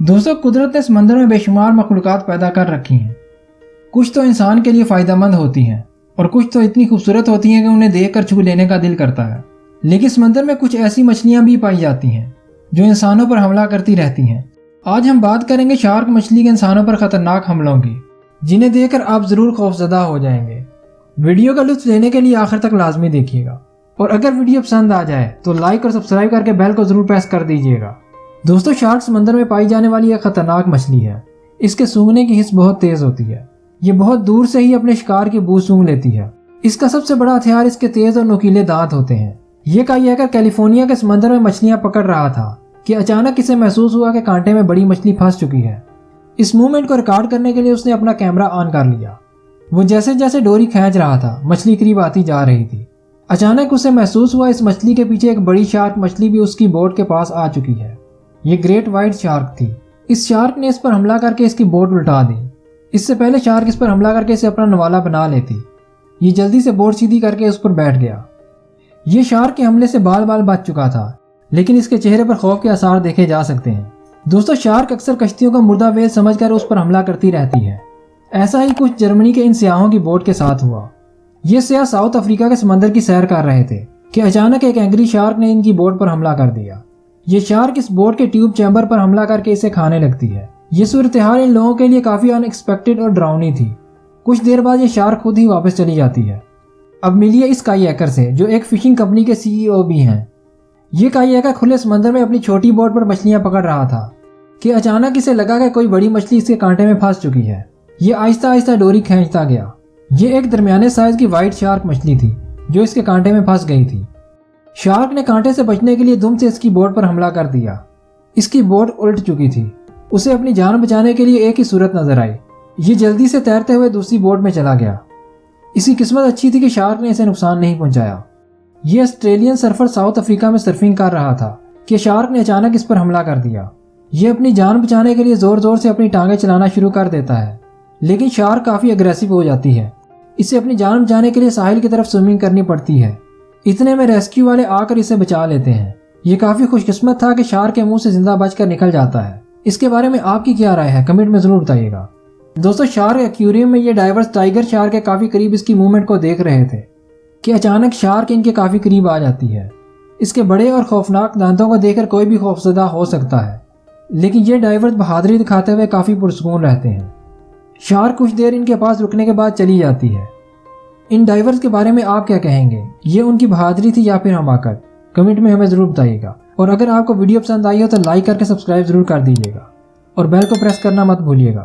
दोस्तों, कुदरत ने समंदर में बेशुमार मखलूक़ात पैदा कर रखी हैं। कुछ तो इंसान के लिए फ़ायदा मंद होती हैं और कुछ तो इतनी खूबसूरत होती हैं कि उन्हें देख कर छू लेने का दिल करता है। लेकिन समंदर में कुछ ऐसी मछलियाँ भी पाई जाती हैं जो इंसानों पर हमला करती रहती हैं। आज हम बात करेंगे शार्क मछली के इंसानों पर ख़तरनाक हमलों की, जिन्हें देखकर आप ज़रूर खौफजदा हो जाएंगे। वीडियो का लुत्फ़ लेने के लिए आखिर तक लाजमी देखिएगा, और अगर वीडियो पसंद आ जाए तो लाइक और सब्सक्राइब करके बेल को ज़रूर प्रेस कर दीजिएगा। दोस्तों, शार्क समंदर में पाई जाने वाली एक खतरनाक मछली है। इसके सूंघने की हिस्स बहुत तेज होती है। ये बहुत दूर से ही अपने शिकार की बू सूंघ लेती है। इसका सबसे बड़ा हथियार इसके तेज और नुकीले दांत होते हैं। ये कई एकड़ कैलिफोर्निया के समंदर में मछलियां पकड़ रहा था कि अचानक इसे महसूस हुआ कि कांटे में बड़ी मछली फंस चुकी है। इस मूवमेंट को रिकॉर्ड करने के लिए उसने अपना कैमरा ऑन कर लिया। वो जैसे जैसे डोरी खींच रहा था, मछली करीब आती जा रही थी। अचानक उसे महसूस हुआ इस मछली के पीछे एक बड़ी शार्क मछली भी उसकी बोट के पास आ चुकी है। ये ग्रेट वाइट शार्क थी। इस शार्क ने इस पर हमला करके इसकी बोट उल्टा दी। इससे पहले शार्क इस पर हमला करके इसे अपना नवाला बना लेती। ये जल्दी से बोट सीधी करके उस पर बैठ गया। ये शार्क के हमले से बाल बाल बच चुका था, लेकिन इसके चेहरे पर खौफ के आसार देखे जा सकते हैं। दोस्तों, शार्क अक्सर कश्तियों का मुर्दा व्हेल समझकर उस पर हमला करती रहती है। ऐसा ही कुछ जर्मनी के इन सियाहों की बोट के साथ हुआ। ये सियाह साउथ अफ्रीका के समंदर की सैर कर रहे थे कि अचानक एक एंग्री शार्क ने इनकी बोट पर हमला कर दिया। ये शार्क इस बोट के ट्यूब चैम्बर पर हमला करके इसे खाने लगती है। ये सूरत-ए-हाल इन लोगों के लिए काफ़ी अनएक्सपेक्टेड और डरावनी थी। कुछ देर बाद ये शार्क खुद ही वापस चली जाती है। अब मिलिए इस काईएकर से, जो एक फिशिंग कंपनी के CEO भी हैं। ये काईएकर खुले समंदर में अपनी छोटी बोट पर मछलियां पकड़ रहा था कि अचानक इसे लगा कि कोई बड़ी मछली इसके कांटे में फंस चुकी है। ये आहिस्ता आहिस्ता डोरी खींचता गया। ये एक दरमियाने साइज की वाइट शार्क मछली थी जो इसके कांटे में फंस गई थी। शार्क ने कांटे से बचने के लिए दुम से इसकी बोट पर हमला कर दिया। इसकी बोट उल्ट चुकी थी। उसे अपनी जान बचाने के लिए एक ही सूरत नजर आई। ये जल्दी से तैरते हुए दूसरी बोट में चला गया। इसकी किस्मत अच्छी थी कि शार्क ने इसे नुकसान नहीं पहुंचाया। ये ऑस्ट्रेलियन सर्फर साउथ अफ्रीका में सर्फिंग कर रहा था कि शार्क ने अचानक इस पर हमला कर दिया। ये अपनी जान बचाने के लिए जोर जोर से अपनी टांगें चलाना शुरू कर देता है, लेकिन शार्क काफ़ी अग्रेसिव हो जाती है। इसे अपनी जान बचाने के लिए साहिल की तरफ स्विमिंग करनी पड़ती है। इतने में रेस्क्यू वाले आकर इसे बचा लेते हैं। ये काफ़ी खुशकिस्मत था कि शार्क के मुंह से जिंदा बचकर निकल जाता है। इसके बारे में आपकी क्या राय है, कमेंट में ज़रूर बताइएगा। दोस्तों, शार्क एक्वेरियम में ये डाइवर्स टाइगर शार्क के काफ़ी करीब इसकी मूवमेंट को देख रहे थे कि अचानक शार्क इनके काफ़ी करीब आ जाती है। इसके बड़े और खौफनाक दांतों को देखकर कोई भी खौफजदा हो सकता है, लेकिन ये डाइवर्स बहादुरी दिखाते हुए काफ़ी पुरसुकून रहते हैं। शार्क कुछ देर इनके पास रुकने के बाद चली जाती है। इन डाइवर्स के बारे में आप क्या कहेंगे? ये उनकी बहादुरी थी या फिर हमाकत? कमेंट में हमें ज़रूर बताइएगा। और अगर आपको वीडियो पसंद आई हो तो लाइक करके सब्सक्राइब ज़रूर कर दीजिएगा और बेल को प्रेस करना मत भूलिएगा।